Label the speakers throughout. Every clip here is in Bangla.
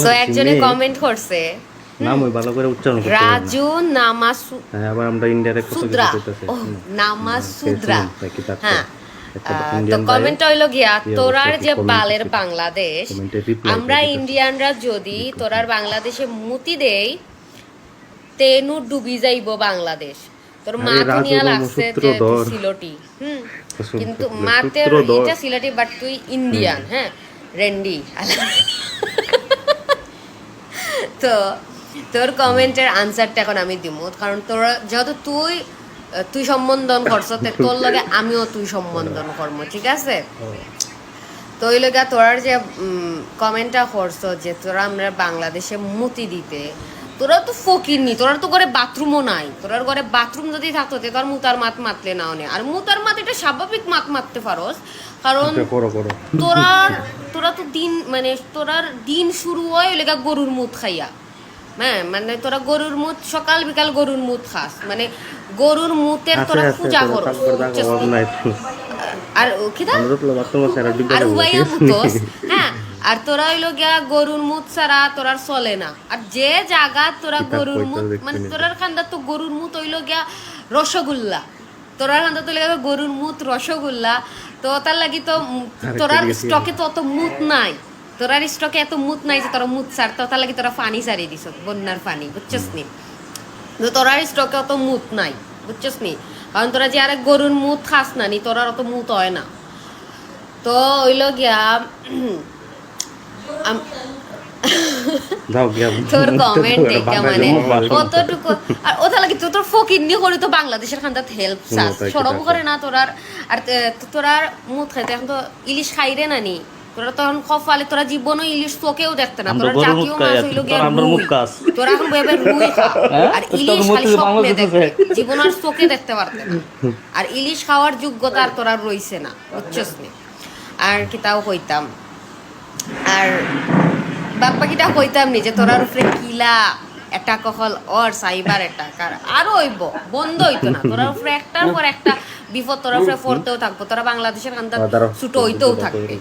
Speaker 1: সো একজনে কমেন্ট করছে
Speaker 2: নাম ওই ভালো করে উচ্চারণ করতে পারে না।
Speaker 1: রাজু নামাসু
Speaker 2: হ্যাঁ, আবার আমরা ইনডাইরেক্ট কত কিছু
Speaker 1: সুদ্রা
Speaker 2: কইতাছি।
Speaker 1: ও নামাসুদ্রা
Speaker 2: কি তার
Speaker 1: হ্যাঁ
Speaker 2: একটা
Speaker 1: তো
Speaker 2: ইন্ডিয়ান
Speaker 1: কমেন্ট হইলো গিয়া
Speaker 2: কি
Speaker 1: তোরার
Speaker 2: অবস্থা, কি
Speaker 1: যে
Speaker 2: comment
Speaker 1: বালের
Speaker 2: করছে?
Speaker 1: বাংলাদেশ
Speaker 2: কমেন্টে রিপ্লাই
Speaker 1: আমরা ইন্ডিয়ানরা যদি তোরার বাংলাদেশে মুতি দেই তেনু ডুবি যাইব বাংলাদেশ তোর
Speaker 2: আরে
Speaker 1: মাথা
Speaker 2: রাজু
Speaker 1: নিয়া
Speaker 2: বাবু,
Speaker 1: লাগছে যে তুই
Speaker 2: সূত্রধর।
Speaker 1: সিলটি কিন্তু
Speaker 2: সূত্রধর।
Speaker 1: মাতের এটা সিলেটি বাট তুই ইন্ডিয়ান হ্যাঁ রেন্ডি তো তোর কমেন্টের আনসারটা এখন আমি দিব কারণ তোরা যেহেতু তুই সম্বোধন করছ তোর লগে আমিও তুই সম্বোধন করবো ঠিক আছে তো ওই লগে তোরার যে কমেন্টটা করছ যে তোরা আমরা বাংলাদেশে মুতি দিতে তোরা তো ফকির নি তোরার তো ঘরে বাথরুমও নাই তোরার ঘরে বাথরুম যদি থাকতো তোর মুতার মাত মাতলে না অনেক আর মুতার মাত এটা স্বাভাবিক মাত মারতে পারস কারণ তোরা তো দিন মানে তোরার দিন শুরু হয় ওই লেগা গরুর মুত খাইয়া হ্যাঁ মানে তোরা গরুর মুত সকাল বিকাল গরুর মুত খাস মানে গরুর মুতের তোরা পূজা করস আর কিটা আর উবাইয়া মুতস হ্যাঁ আর তোরা হইলো গিয়া গরুর মুত ছাড়া তোরার চলে না আর যে জায়গা তোরা গরুর মুত মানে তোরার খান্দা তো গরুর মুত হইলো গিয়া রসগোল্লা তোরার খান্দা তো লেগে গরুর মুত রসগোল্লা তো তার লাগি তো তোরার স্টকে তো অত মুত নাই তোরার স্টকে এত মুত নাই যে তোরা মুত ছাড় তো তার লাগি তোরা পানি ছাড়িয়ে দিস বন্যার পানি বুঝছস নি তো তোরার স্টকে অত মুত নাই বুঝছস নি কারণ তোরা যে আরেক গরুর মুত খাস না নি তোরার অত মুত হয় না তো হইলো গিয়া তোর কমেন্ট এটা মানে কতটুকু আর ওটা লাগি তোর ফকির নিয়ে করি তো বাংলাদেশের খান্দাত হেল্প চাস সরব করে না তোরার আর তোরার মুত খাইতে এখন তো ইলিশ খাইরে না নি তোরা তখন কফালে তোরা জীবনও ইলিশ তোকেও দেখতে না তোরা জাতীয় মাছ হইলো গিয়া তোরা এখন বইবে রুই খা আর ইলিশ খালি স্বপ্নে দেখবে জীবন আর চোখে দেখতে পারতে না আর ইলিশ খাওয়ার যোগ্যতা আর তোরা রইছে না বুঝছস নি আর কি তাও কইতাম আর বাপ্পা কিটা কইতাম নি যে তোরার উপরে কিলা একটা কখল ওর সাইবার একটা আরো হইব বন্ধ হইতো না তোরার উপরে একটার পর একটা বিপদ তোরার উপরে পড়তেও থাকবো তোরা বাংলাদেশের কান্তা ছুটো হইতেও থাকবে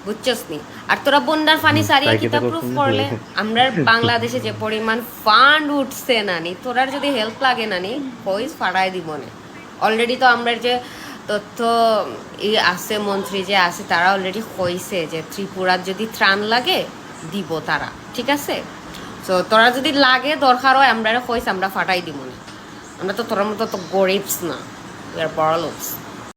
Speaker 1: বুঝছস নি আর তোরা বন্যার পানি সারিয়ে কিতা প্রুফ করলে আমরা বাংলাদেশে যে পরিমাণ ফান্ড উঠছে না নি তোরার যদি হেল্প লাগে না নি কইস ফাড়াই দিব না অলরেডি তো আমরা যে তথ্য এই আছে মন্ত্রী যে আছে তারা অলরেডি কইছে যে ত্রিপুরার যদি ত্রাণ লাগে দিব তারা ঠিক আছে তো তোরা যদি লাগে দরকার হয় আমরা কইস আমরা ফাটাই দিব না আমরা তো তোর মতো তো গরিবস না বড় লোকস